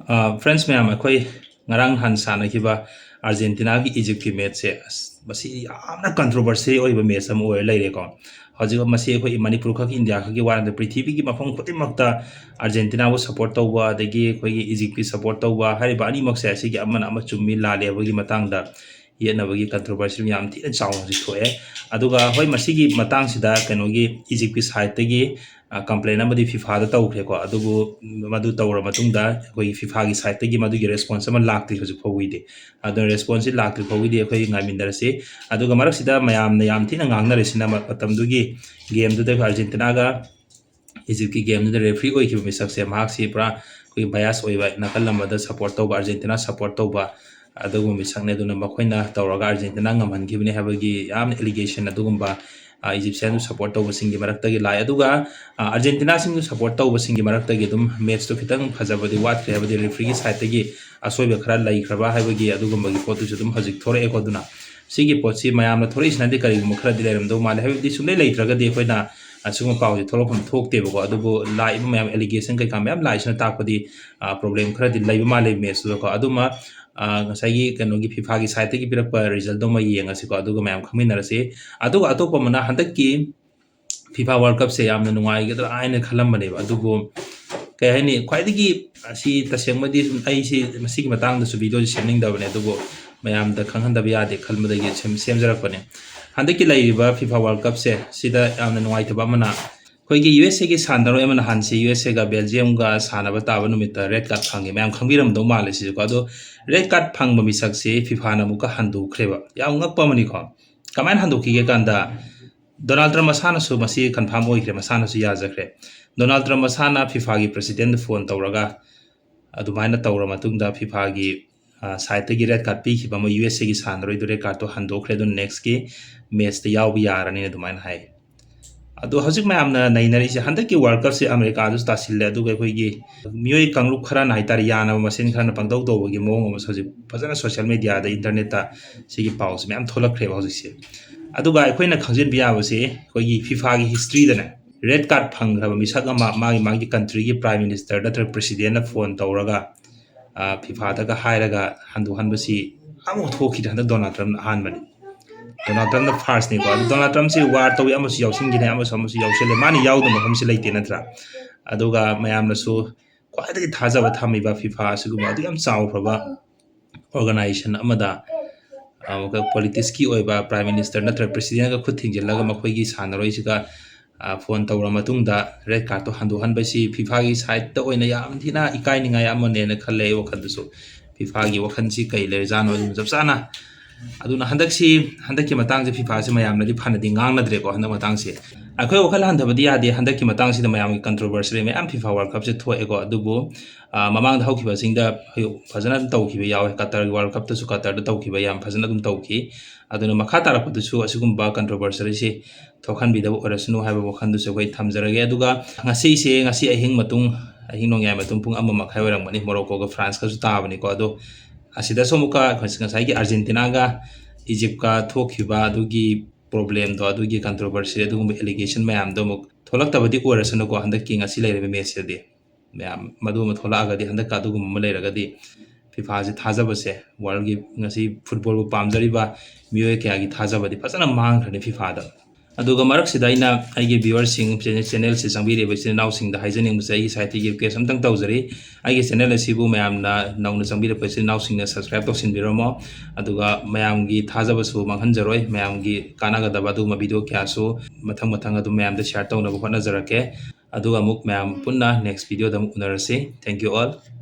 Friends ma'am अखोई ngarang han sanakiba Argentina ki Egypt ki match se masi yamna controversy oiba match am oir leire ko hojiga masi akhoi Manipur khak India khak ki warande prithvi ki mafam khutimakta Argentina wo support tawba adagi akhoi ki Egypt ki support tawba hariba ani mak se asi ki amana ama chummi lale abagi matangda yenabagi controversy yam thina chaw ji thoe aduga hoi masi ki matang sida kenogi Egypt ki side tagi complain amadi FIFA da tawkhre ko adugu madu tawra matungda koi FIFA gi side tagi madu gi response ama lakti hoju phawide adu response lakti phawide koi ngamindar se aduga marak sida mayam na yam thina ngangna resina matam dugi game du da Argentina ga Egypt ki game du referee oi ki misak se mark si pra koi bias oi ba nakal lamada support tawba Argentina support tawba adugu misak ne duna makoina tawraga Argentina ngamhan gibni habagi yam allegation adugumba Egyptian support tawba singi maraktagi lai aduga Argentina singu support tawba singi maraktagi dum match to khitang phajabadi wat kre habadi referee gi side tagi asoiba khara lai khraba habagi adugumba gi potu dum hajik thore ko duna sigi potsi mayam na thore isna de kari mu khara dileram do male habadi sungai lai traga de khoina asuma pawji tholokum thokte bo adubu lai mayam allegation kai kam mayam lai sna takpadi problem khara di lai male match do ko aduma ngasai kanogi FIFA gi side gi pirakpa result do ma yenga si ko aduga mayam khaminar se aduga atopa mana handaki FIFA World Cup se yamna nungai ga dra aina khalam bane adugo kay hani khwaidagi asi tasengmadi ai si masigi matang da su video sharing da bane adugo mayam da khanghan da biya de khalmadagi semjarak bane handaki laiba FIFA World Cup se sida yamna nungai thaba mana khoigi USA gi sandaro emana hansi USA ga Belgium ga sanaba taba numita red card phangi mayam khangbiram do male si ko ado red card phangba misak se FIFA na muka handu khreba yam ngakpa mani ko kaman handu ki ge kanda Donald Trump masana su masi confirm oikre masana su yajakre Donald Trump masana FIFA gi president phone tawraga adumaina tawra matungda FIFA gi site gi red card pi khiba ma USA gi sanroi du red card to handokre do next ki match te yaw bi yarani adumaina hai adu hajik mayamna nainari se handaki World Cup se America du tasille aduga khoi gi miyoi kanglu khara nai tar yana masin khana pangdau do gi mong ma hajik fajana social media da internet ta sigi pause mayam tholakre hajik se aduga khoina khangjin biya base khoi gi FIFA gi history da na red card phangraba misak ama magi country gi prime minister da president na phone tawraga FIFA da ga hairaga handu hanbasi amu thoki da Donald Trump han bani Donald Trump the first ni ko Donald Trump si war tawi amu si yausing gine amu samu si yausele mani yawdu maham si leite natra aduga mayam na su kwai thaja ba thami ba FIFA asigu ba adu yam chaw phaba organization amada politics ki oiba prime minister natra president ga khut thingjilaga makhoi gi sanaroi siga phone tawra matungda red card to handu han basi FIFA gi side ta oina yam thina ikai ninga yam ne na khale wakhan su FIFA gi wakhan si kai le jano jabsana aduna handaki matang se FIFA se mayam nadi phana di ngang na dre ko handak matang se akhoi wakhala handabadi ade handaki matang se mayam ki controversy mayam FIFA World Cup se thoe ko adubu mamang da haukiba singda fajana tawkiba yaw Qatar World Cup ta su Qatar da tawkiba yam fajana dum tawki aduna makha tara pudu su asigumba controversy se thokhan bi da orasnu haiba wakhan du se koi thamjarage aduga ngasi ahing matung ahing nong yai matung pung amma makhai warang mani Morocco ga France ka su ta bani ko ado asida somuka ngasai gi Argentina ga Egypt ka thokhiba adugi problem do adugi controversy adugum allegation mayam do muk tholak tabadi orasnu ko handaki ngasi leire match de mayam madu ma thola ga di handaka adugum ma leira ga di FIFA ji thajaba se world gi ngasi football bu pamjari ba miyoy kya gi thajaba di fasana mang khane FIFA da aduga marak sida ina aigi viewers sing channel se sangbi re bese now sing da haijening mu sai site gi ke samtang tawjari aigi channel asibu mayam na nauna sangbi re bese now sing na subscribe to sin biromo aduga mayam gi thajaba su manghan jaroi mayam gi kana ga da badu ma video kya su mathang adu mayam da share tawna bu hona jarake aduga muk mayam punna next video da mu unarase thank you all